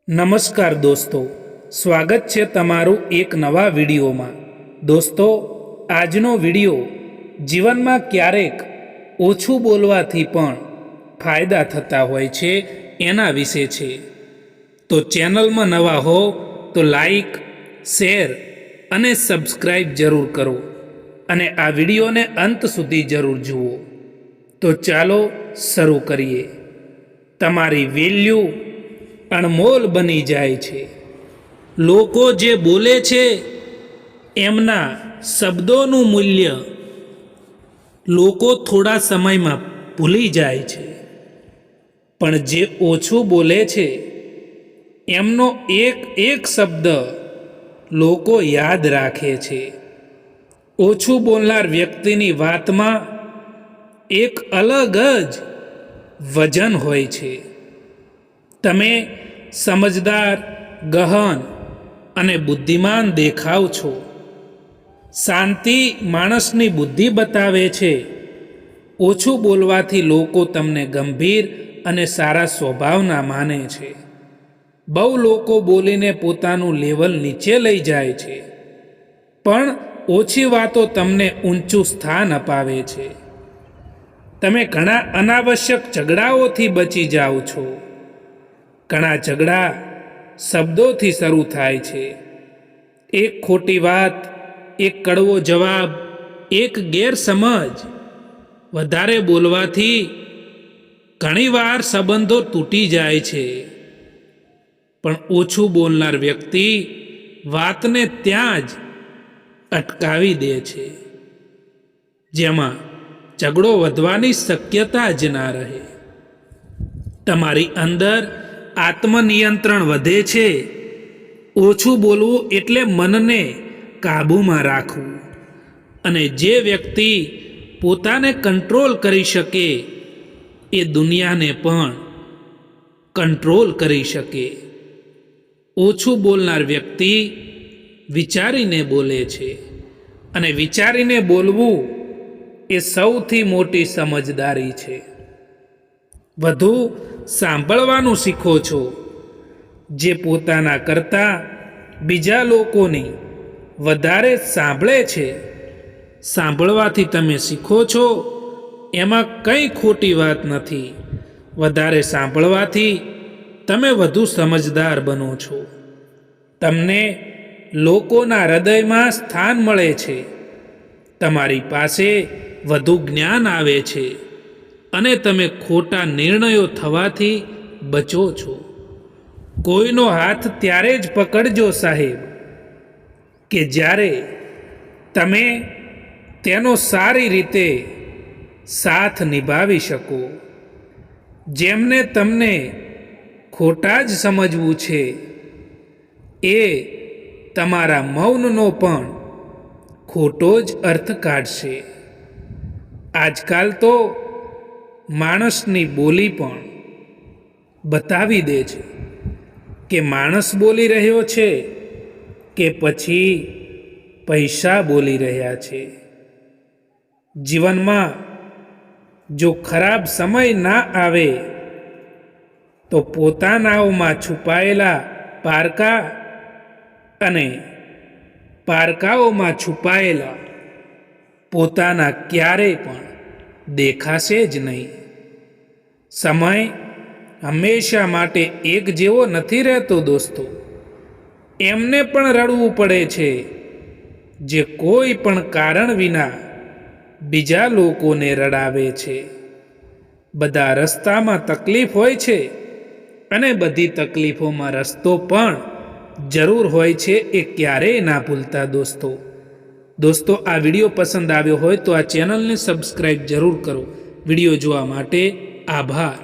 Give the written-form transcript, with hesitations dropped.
નમસ્કાર દોસ્તો, સ્વાગત છે તમારું એક નવા વિડીયોમાં। દોસ્તો, આજનો વિડીયો જીવનમાં ક્યારેક ઓછું બોલવાથી પણ ફાયદા થતા હોય છે એના વિશે છે। તો ચેનલમાં નવા હો તો લાઈક, શેર અને સબસ્ક્રાઈબ જરૂર કરો અને આ વિડીયોને અંત સુધી જરૂર જુઓ। તો ચાલો શરૂ કરીએ। તમારી વેલ્યુ અણમોલ બની જાય છે। લોકો જે બોલે છે એમના શબ્દોનું મૂલ્ય લોકો થોડા સમયમાં ભૂલી જાય છે, પણ જે ઓછું બોલે છે એમનો એક એક શબ્દ લોકો યાદ રાખે છે। ઓછું બોલનાર વ્યક્તિની વાતમાં એક અલગ જ વજન હોય છે। તમે સમજદાર, ગહન અને બુદ્ધિમાન દેખાવ છો। શાંતિ માણસની બુદ્ધિ બતાવે છે। ઓછું બોલવાથી લોકો તમને ગંભીર અને સારા સ્વભાવના માને છે। બહુ લોકો બોલીને પોતાનું લેવલ નીચે લઈ જાય છે, પણ ઓછી વાતો તમને ઊંચું સ્થાન અપાવે છે। તમે ઘણા અનાવશ્યક ઝઘડાઓથી બચી જાઓ છો। ઘણા ઝઘડા શબ્દોથી શરૂ થાય છે। એક ખોટી વાત, એક કડવો જવાબ, એક ગેરસમજ। વધારે બોલવાથી ઘણીવાર સંબંધો તૂટી જાય છે, પણ ઓછું બોલનાર વ્યક્તિ વાતને ત્યાં જ અટકાવી દે છે, જેમાં ઝઘડો વધવાની શક્યતા જ ના રહે। તમારી અંદર આત્મનિયંત્રણ વધે છે। ઓછું બોલવું એટલે મનને કાબૂમાં રાખવું, અને જે વ્યક્તિ પોતાને કંટ્રોલ કરી શકે એ દુનિયાને પણ કંટ્રોલ કરી શકે। ઓછું બોલનાર વ્યક્તિ વિચારીને બોલે છે, અને વિચારીને બોલવું એ સૌથી મોટી સમજદારી છે। વધુ સાંભળવાનું શીખો છો। જે પોતાના કરતાં બીજા લોકોની વધારે સાંભળે છે, સાંભળવાથી તમે શીખો છો એમાં કંઈ ખોટી વાત નથી। વધારે સાંભળવાથી તમે વધુ સમજદાર બનો છો। તમને લોકોના હૃદયમાં સ્થાન મળે છે। તમારી પાસે વધુ જ્ઞાન આવે છે, અને તમે ખોટા નિર્ણયો થવાથી બચો છો। કોઈનો હાથ ત્યારે જ પકડજો સાહેબ કે જ્યારે તમે તેનો સારી રીતે સાથ નિભાવી શકો। જેમને તમને ખોટા જ સમજવું છે એ તમારા મૌનનો પણ ખોટો જ અર્થ કાઢશે। આજકાલ તો માણસની બોલી પણ બતાવી દે છે કે માણસ બોલી રહ્યો છે કે પછી પૈસા બોલી રહ્યા છે। જીવનમાં જો ખરાબ સમય ના આવે તો પોતાનાઓમાં છુપાયેલા પારકા અને પારકાઓમાં છુપાયેલા પોતાના ક્યારેય પણ દેખાશે જ નહીં। સમય હંમેશા માટે એક જેવો નથી રહેતો દોસ્તો। એમને પણ રડવું પડે છે જે કોઈ પણ કારણ વિના બીજા લોકોને રડાવે છે। બધા રસ્તામાં તકલીફ હોય છે, અને બધી તકલીફોમાં રસ્તો પણ જરૂર હોય છે, એ ક્યારેય ના ભૂલતા દોસ્તો, આ વિડીયો પસંદ આવ્યો હોય તો આ ચેનલને સબસ્ક્રાઈબ જરૂર કરો। વિડીયો જોવા માટે આભાર।